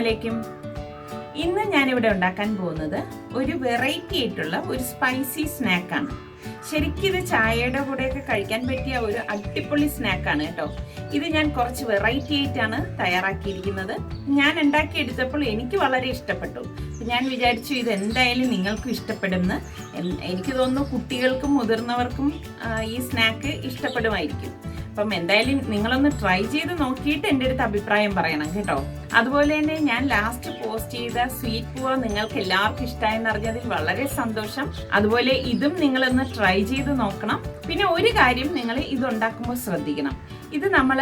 അലൈക്കും. ഇന്ന് ഞാനിവിടെ ഉണ്ടാക്കാൻ പോകുന്നത് ഒരു വെറൈറ്റി ആയിട്ടുള്ള ഒരു സ്പൈസി സ്നാക്കാണ്. ശരിക്കും ഇത് ചായയുടെ കൂടെയൊക്കെ കഴിക്കാൻ പറ്റിയ ഒരു അടിപൊളി സ്നാക്കാണ് കേട്ടോ. ഇത് ഞാൻ കുറച്ച് വെറൈറ്റി ആയിട്ടാണ് തയ്യാറാക്കിയിരിക്കുന്നത്. ഞാൻ ഉണ്ടാക്കിയെടുത്തപ്പോൾ എനിക്ക് വളരെ ഇഷ്ടപ്പെട്ടു. ഞാൻ വിചാരിച്ചു ഇത് എന്തായാലും നിങ്ങൾക്കും ഇഷ്ടപ്പെടുമെന്ന്. എനിക്ക് തോന്നുന്നു കുട്ടികൾക്കും മുതിർന്നവർക്കും ഈ സ്നാക്ക് ഇഷ്ടപ്പെടുമായിരിക്കും. അപ്പം എന്തായാലും നിങ്ങളൊന്ന് ട്രൈ ചെയ്ത് നോക്കിയിട്ട് എൻ്റെ അടുത്ത് അഭിപ്രായം പറയണം കേട്ടോ. അതുപോലെ തന്നെ ഞാൻ ലാസ്റ്റ് പോസ്റ്റ് ചെയ്ത സ്വീറ്റ് പൂവ നിങ്ങൾക്ക് എല്ലാവർക്കും ഇഷ്ടമായെന്ന് അറിഞ്ഞതിൽ വളരെ സന്തോഷം. അതുപോലെ ഇതും നിങ്ങളൊന്ന് ട്രൈ ചെയ്ത് നോക്കണം. പിന്നെ ഒരു കാര്യം നിങ്ങൾ ഇത് ഉണ്ടാക്കുമ്പോൾ ശ്രദ്ധിക്കണം, ഇത് നമ്മൾ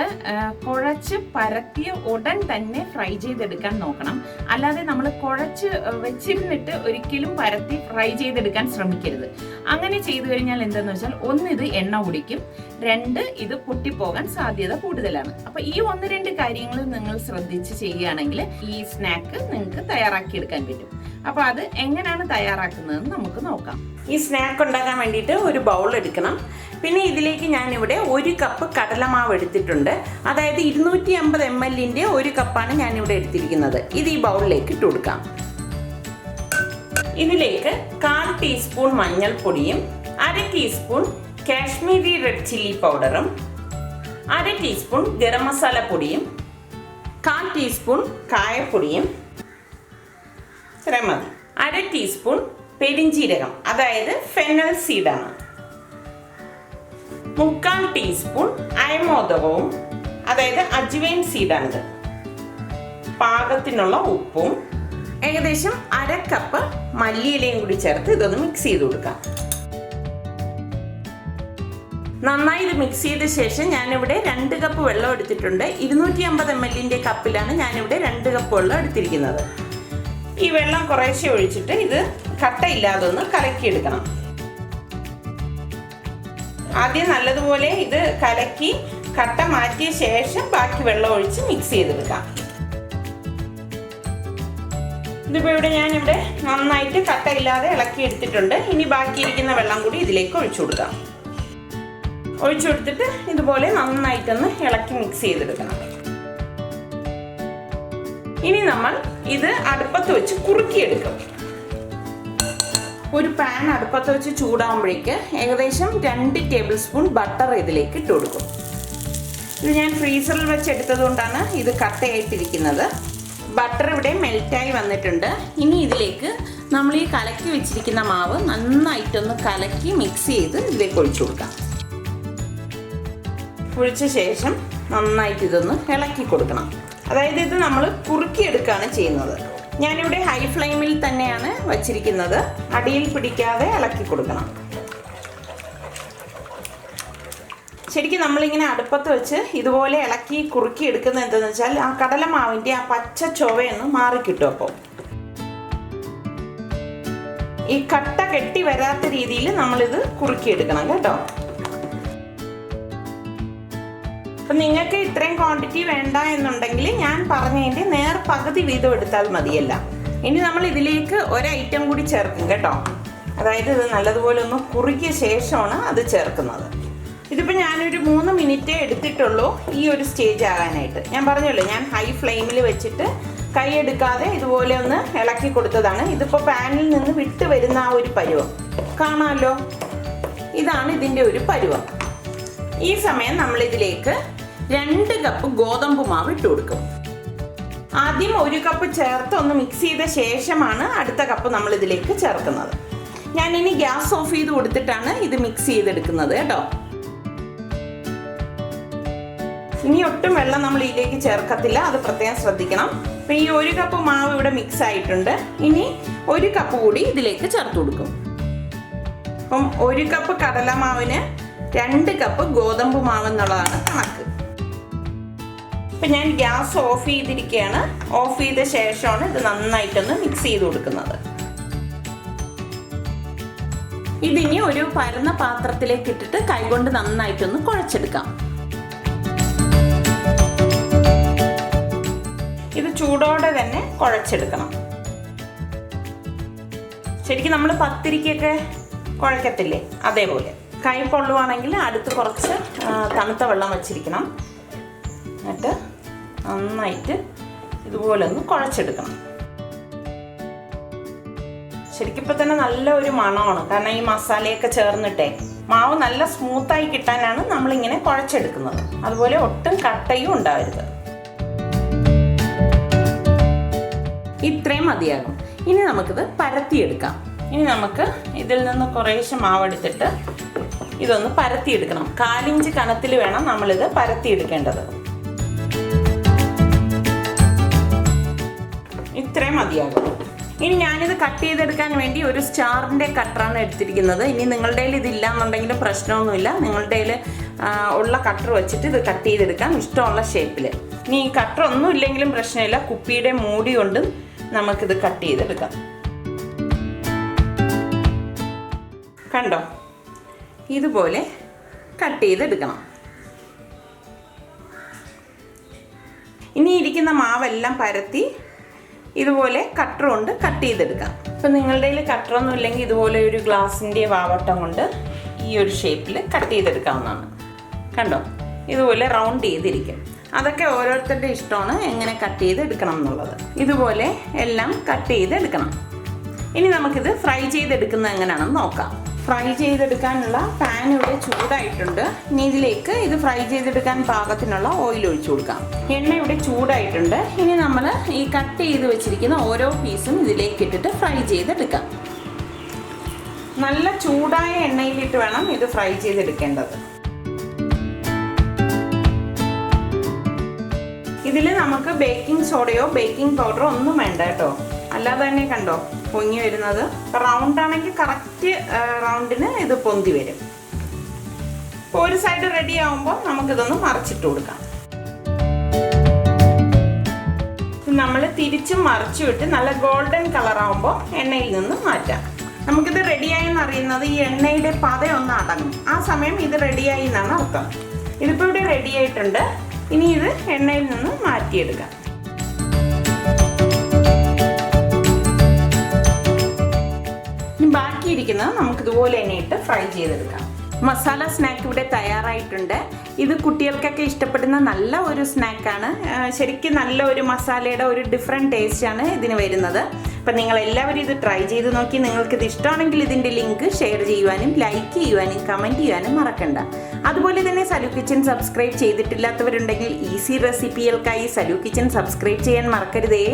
കുഴച്ച് പരത്തിയ ഉടൻ തന്നെ ഫ്രൈ ചെയ്തെടുക്കാൻ നോക്കണം. അല്ലാതെ നമ്മൾ കുഴച്ച് വെച്ചിരുന്നിട്ട് ഒരിക്കലും പരത്തി ഫ്രൈ ചെയ്തെടുക്കാൻ ശ്രമിക്കരുത്. അങ്ങനെ ചെയ്തു കഴിഞ്ഞാൽ എന്താണെന്ന് വെച്ചാൽ, ഒന്ന് ഇത് എണ്ണ കുടിക്കും, രണ്ട് ഇത് പൊട്ടിപ്പോകാൻ സാധ്യത കൂടുതലാണ്. അപ്പൊ ഈ ഒന്ന് രണ്ട് കാര്യങ്ങൾ നിങ്ങൾ ശ്രദ്ധിച്ച് ചെയ്യുകയാണെങ്കിൽ ഈ സ്നാക്ക് നിങ്ങൾക്ക് തയ്യാറാക്കിയെടുക്കാൻ പറ്റും. അപ്പൊ അത് എങ്ങനെയാണ് തയ്യാറാക്കുന്നതെന്ന് നമുക്ക് നോക്കാം. ഈ സ്നാക്ക് ഉണ്ടാക്കാൻ വേണ്ടിയിട്ട് ഒരു ബൗൾ എടുക്കണം. പിന്നെ ഇതിലേക്ക് ഞാനിവിടെ 1 കപ്പ് കടലമാവ് എടുത്തിട്ടുണ്ട്. അതായത് 250 ml ഒരു കപ്പാണ് ഞാനിവിടെ എടുത്തിരിക്കുന്നത്. ഇത് ഈ ബൗളിലേക്ക് ഇട്ട് കൊടുക്കാം. ഇതിലേക്ക് 1/4 ടീസ്പൂൺ മഞ്ഞൾപ്പൊടിയും 1/2 ടീസ്പൂൺ കാശ്മീരി റെഡ് ചില്ലി പൗഡറും 1/2 ടീസ്പൂൺ ഗരം മസാല പൊടിയും 1/4 ടീസ്പൂൺ കായപ്പൊടിയും മതി. 1/2 ടീസ്പൂൺ പെരിഞ്ജീരകം, അതായത് ഫെനൽ സീഡാണ്. 3/4 ടീസ്പൂൺ അയമോദകവും, അതായത് അജ്വൈൻ സീഡാണിത്. പാകത്തിനുള്ള ഉപ്പും ഏകദേശം 1/2 കപ്പ് മല്ലിയിലയും കൂടി ചേർത്ത് ഇതൊന്ന് മിക്സ് ചെയ്ത് കൊടുക്കാം. നന്നായി ഇത് മിക്സ് ചെയ്ത ശേഷം ഞാനിവിടെ 2 കപ്പ് വെള്ളം എടുത്തിട്ടുണ്ട്. 250 ml കപ്പിലാണ് ഞാനിവിടെ 2 കപ്പ് വെള്ളം എടുത്തിരിക്കുന്നത്. ഈ വെള്ളം കുറേശ്ശെ ഒഴിച്ചിട്ട് ഇത് കട്ടയില്ലാതെ ഒന്ന് കലക്കിയെടുക്കണം. ആദ്യം നല്ലതുപോലെ ഇത് കലക്കി കട്ട മാറ്റിയ ശേഷം ബാക്കി വെള്ളം ഒഴിച്ച് മിക്സ് ചെയ്തെടുക്കാം. ഇതിപ്പോൾ ഞാനിവിടെ നന്നായിട്ട് കട്ടയില്ലാതെ ഇളക്കി എടുത്തിട്ടുണ്ട്. ഇനി ബാക്കിയിരിക്കുന്ന വെള്ളം കൂടി ഇതിലേക്ക് ഒഴിച്ചു കൊടുക്കാം. ഒഴിച്ചു കൊടുത്തിട്ട് ഇതുപോലെ നന്നായിട്ടൊന്ന് ഇളക്കി മിക്സ് ചെയ്തെടുക്കണം. ഇനി നമ്മൾ ഇത് അടുപ്പത്ത് വെച്ച് കുറുക്കിയെടുക്കും. ഒരു പാൻ അടുപ്പത്ത് വെച്ച് ചൂടാകുമ്പോഴേക്ക് ഏകദേശം 2 ടേബിൾ സ്പൂൺ ബട്ടർ ഇതിലേക്ക് ഇട്ട് കൊടുക്കും. ഇത് ഞാൻ ഫ്രീസറിൽ വെച്ച് എടുത്തത് കൊണ്ടാണ് ഇത് കട്ടയായിട്ടിരിക്കുന്നത്. ബട്ടർ ഇവിടെ മെൽറ്റായി വന്നിട്ടുണ്ട്. ഇനി ഇതിലേക്ക് നമ്മൾ ഈ കലക്കി വെച്ചിരിക്കുന്ന മാവ് നന്നായിട്ടൊന്ന് കലക്കി മിക്സ് ചെയ്ത് ഇതിലേക്ക് ഒഴിച്ചു കൊടുക്കാം. ഒഴിച്ച ശേഷം നന്നായിട്ട് ഇതൊന്ന് ഇളക്കി കൊടുക്കണം. അതായത് ഇത് നമ്മൾ കുറുക്കിയെടുക്കുകയാണ് ചെയ്യുന്നത്. ഞാനിവിടെ ഹൈ ഫ്ലെയിമിൽ തന്നെയാണ് വച്ചിരിക്കുന്നത്. അടിയിൽ പിടിക്കാതെ ഇളക്കി കൊടുക്കണം. ശരിക്കും നമ്മളിങ്ങനെ അടുപ്പത്ത് വെച്ച് ഇതുപോലെ ഇളക്കി കുറുക്കി എടുക്കുന്നത് എന്താണെന്ന് വെച്ചാൽ ആ കടലമാവിൻ്റെ ആ പച്ച ചൊവയൊന്ന് മാറിക്കിട്ടും. അപ്പോൾ ഈ കട്ട കെട്ടി വരാത്ത രീതിയിൽ നമ്മളിത് കുറുക്കിയെടുക്കണം കേട്ടോ. അപ്പം നിങ്ങൾക്ക് ഇത്രയും ക്വാണ്ടിറ്റി വേണ്ട എന്നുണ്ടെങ്കിൽ ഞാൻ പറഞ്ഞതിൻ്റെ നേർ പകുതി വീതം എടുത്താൽ മതിയല്ല. ഇനി നമ്മൾ ഇതിലേക്ക് ഒരു ഐറ്റം കൂടി ചേർക്കും കേട്ടോ. അതായത് ഇത് നല്ലതുപോലെ ഒന്ന് കുറുക്കിയ ശേഷമാണ് അത് ചേർക്കുന്നത്. ഇതിപ്പോൾ ഞാനൊരു 3 മിനിറ്റേ എടുത്തിട്ടുള്ളൂ ഈ ഒരു സ്റ്റേജ് ആകാനായിട്ട്. ഞാൻ പറഞ്ഞല്ലോ, ഞാൻ ഹൈ ഫ്ലെയിമിൽ വെച്ചിട്ട് കൈ എടുക്കാതെ ഇതുപോലെ ഒന്ന് ഇളക്കി കൊടുത്തതാണ്. ഇതിപ്പോൾ പാനിൽ നിന്ന് വിട്ട് വരുന്ന ആ ഒരു പരുവം കാണാമല്ലോ. ഇതാണ് ഇതിൻ്റെ ഒരു പരുവം. ഈ സമയം നമ്മളിതിലേക്ക് 2 കപ്പ് ഗോതമ്പ് മാവ് ഇട്ട് കൊടുക്കും. ആദ്യം 1 കപ്പ് ചേർത്ത് ഒന്ന് മിക്സ് ചെയ്ത ശേഷമാണ് അടുത്ത കപ്പ് നമ്മൾ ഇതിലേക്ക് ചേർക്കുന്നത്. ഞാനിനി ഗ്യാസ് ഓഫ് ചെയ്ത് കൊടുത്തിട്ടാണ് ഇത് മിക്സ് ചെയ്തെടുക്കുന്നത് കേട്ടോ. ഇനി ഒട്ടും വെള്ളം നമ്മൾ ഇതിലേക്ക് ചേർക്കത്തില്ല, അത് പ്രത്യേകം ശ്രദ്ധിക്കണം. അപ്പം ഈ 1 കപ്പ് മാവ് ഇവിടെ മിക്സ് ആയിട്ടുണ്ട്. ഇനി 1 കപ്പ് കൂടി ഇതിലേക്ക് ചേർത്ത് കൊടുക്കും. അപ്പം 1 കപ്പ് കടലമാവിന് 2 കപ്പ് ഗോതമ്പ് മാവ് എന്നുള്ളതാണ് കണക്ക്. ഇപ്പം ഞാൻ ഗ്യാസ് ഓഫ് ചെയ്തിരിക്കുകയാണ്. ഓഫ് ചെയ്ത ശേഷമാണ് ഇത് നന്നായിട്ടൊന്ന് മിക്സ് ചെയ്ത് കൊടുക്കുന്നത്. ഇതിനി ഒരു പരന്ന പാത്രത്തിലേക്ക് ഇട്ടിട്ട് കൈകൊണ്ട് നന്നായിട്ടൊന്ന് കുഴച്ചെടുക്കാം. ഇത് ചൂടോടെ തന്നെ കുഴച്ചെടുക്കണം. ശരിക്കും നമ്മൾ പത്തിരിക്കൊക്കെ കുഴക്കത്തില്ലേ, അതേപോലെ. കൈ പൊള്ളുവാണെങ്കിൽ അടുത്ത് കുറച്ച് തണുത്ത വെള്ളം വച്ചിരിക്കണം. എന്നിട്ട് നന്നായിട്ട് ഇതുപോലെ ഒന്ന് കുഴച്ചെടുക്കണം. ശരിക്കും ഇപ്പം തന്നെ നല്ല ഒരു മണമാണ്, കാരണം ഈ മസാലയൊക്കെ ചേർന്നിട്ടേ മാവ് നല്ല സ്മൂത്തായി കിട്ടാനാണ് നമ്മളിങ്ങനെ കുഴച്ചെടുക്കുന്നത്. അതുപോലെ ഒട്ടും കട്ടയും ഉണ്ടാവരുത്. ഇത്രയും മതിയാകും. ഇനി നമുക്കിത് പരത്തിയെടുക്കാം. ഇനി നമുക്ക് ഇതിൽ നിന്ന് കുറേശ്ശെ മാവെടുത്തിട്ട് ഇതൊന്ന് പരത്തിയെടുക്കണം. 1/4 ഇഞ്ച് കനത്തിൽ വേണം നമ്മളിത് പരത്തിയെടുക്കേണ്ടത്. ഇത്രയും മതിയാകും. ഇനി ഞാനിത് കട്ട് ചെയ്തെടുക്കാൻ വേണ്ടി ഒരു സ്റ്റാറിൻ്റെ കട്ടറാണ് എടുത്തിരിക്കുന്നത്. ഇനി നിങ്ങളുടെ കയ്യിൽ ഇതില്ല എന്നുണ്ടെങ്കിലും പ്രശ്നമൊന്നുമില്ല. നിങ്ങളുടെ കയ്യിൽ ഉള്ള കട്ടർ വെച്ചിട്ട് ഇത് കട്ട് ചെയ്തെടുക്കാം ഇഷ്ടമുള്ള ഷേപ്പിൽ. ഇനി ഈ കട്ടർ ഒന്നും ഇല്ലെങ്കിലും പ്രശ്നമില്ല, കുപ്പിയുടെ മൂടി കൊണ്ട് നമുക്കിത് കട്ട് ചെയ്തെടുക്കാം. കണ്ടോ, ഇതുപോലെ കട്ട് ചെയ്തെടുക്കണം. ഇനി ഇരിക്കുന്ന മാവെല്ലാം പരത്തി ഇതുപോലെ കട്ടർ കൊണ്ട് കട്ട് ചെയ്തെടുക്കാം. ഇപ്പം നിങ്ങളുടെ കയ്യിൽ കട്ടറൊന്നും ഇല്ലെങ്കിൽ ഇതുപോലെ ഒരു ഗ്ലാസിൻ്റെ വാവട്ടം കൊണ്ട് ഈ ഒരു ഷേപ്പിൽ കട്ട് ചെയ്തെടുക്കാവുന്നതാണ്. കണ്ടോ, ഇതുപോലെ റൗണ്ട് ചെയ്തിരിക്കും. അതൊക്കെ ഓരോരുത്തരുടെ ഇഷ്ടമാണ് എങ്ങനെ കട്ട് ചെയ്തെടുക്കണം എന്നുള്ളത്. ഇതുപോലെ എല്ലാം കട്ട് ചെയ്തെടുക്കണം. ഇനി നമുക്കിത് ഫ്രൈ ചെയ്തെടുക്കുന്നത് എങ്ങനെയാണെന്ന് നോക്കാം. ഫ്രൈ ചെയ്തെടുക്കാനുള്ള പാൻ ഇവിടെ ചൂടായിട്ടുണ്ട്. ഇനി ഇതിലേക്ക് ഇത് ഫ്രൈ ചെയ്തെടുക്കാൻ പാകത്തിനുള്ള ഓയിൽ ഒഴിച്ചു കൊടുക്കാം. എണ്ണ ഇവിടെ ചൂടായിട്ടുണ്ട്. ഇനി നമ്മൾ ഈ കട്ട് ചെയ്ത് വെച്ചിരിക്കുന്ന ഓരോ പീസും ഇതിലേക്ക് ഇട്ടിട്ട് ഫ്രൈ ചെയ്തെടുക്കാം. നല്ല ചൂടായ എണ്ണയിലിട്ട് വേണം ഇത് ഫ്രൈ ചെയ്തെടുക്കേണ്ടത്. ഇതിൽ നമുക്ക് ബേക്കിംഗ് സോഡയോ ബേക്കിംഗ് പൗഡറോ ഒന്നും വേണ്ട കേട്ടോ. അല്ലാതെ തന്നെ കണ്ടോ പൊങ്ങി വരുന്നത്. റൗണ്ട് ആണെങ്കിൽ കറക്റ്റ് റൗണ്ടിന് ഇത് പൊന്തി വരും. ഒരു സൈഡ് റെഡി ആവുമ്പോൾ നമുക്കിതൊന്ന് മറിച്ചിട്ട് കൊടുക്കാം. നമ്മൾ തിരിച്ചും മറിച്ചു വിട്ട് നല്ല ഗോൾഡൻ കളർ ആവുമ്പോൾ എണ്ണയിൽ നിന്ന് മാറ്റാം. നമുക്കിത് റെഡിയായെന്ന് അറിയുന്നത് ഈ എണ്ണയുടെ പതയൊന്ന് അടങ്ങും. ആ സമയം ഇത് റെഡിയായി എന്നാണ് അർത്ഥം. ഇതിപ്പോൾ ഇവിടെ റെഡി ആയിട്ടുണ്ട്. ഇനി ഇത് എണ്ണയിൽ നിന്ന് മാറ്റിയെടുക്കാം. ബാക്കിയിരിക്കുന്നത് നമുക്കിതുപോലെ തന്നെ ഇട്ട് ഫ്രൈ ചെയ്തെടുക്കാം. മസാല സ്നാക്ക് ഇവിടെ തയ്യാറായിട്ടുണ്ട്. ഇത് കുട്ടികൾക്കൊക്കെ ഇഷ്ടപ്പെടുന്ന നല്ല ഒരു സ്നാക്കാണ്. ശരിക്കും നല്ല ഒരു മസാലയുടെ ഒരു ഡിഫറെൻറ്റ് ടേസ്റ്റാണ് ഇതിന് വരുന്നത്. അപ്പം നിങ്ങളെല്ലാവരും ഇത് ട്രൈ ചെയ്ത് നോക്കി. നിങ്ങൾക്കിത് ഇഷ്ടമാണെങ്കിൽ ഇതിൻ്റെ ലിങ്ക് ഷെയർ ചെയ്യുവാനും ലൈക്ക് ചെയ്യുവാനും കമൻറ്റ് ചെയ്യാനും മറക്കണ്ട. അതുപോലെ തന്നെ സലു കിച്ചൻ സബ്സ്ക്രൈബ് ചെയ്തിട്ടില്ലാത്തവരുണ്ടെങ്കിൽ ഈസി റെസിപ്പികൾക്കായി സലു കിച്ചൻ സബ്സ്ക്രൈബ് ചെയ്യാൻ മറക്കരുതേ.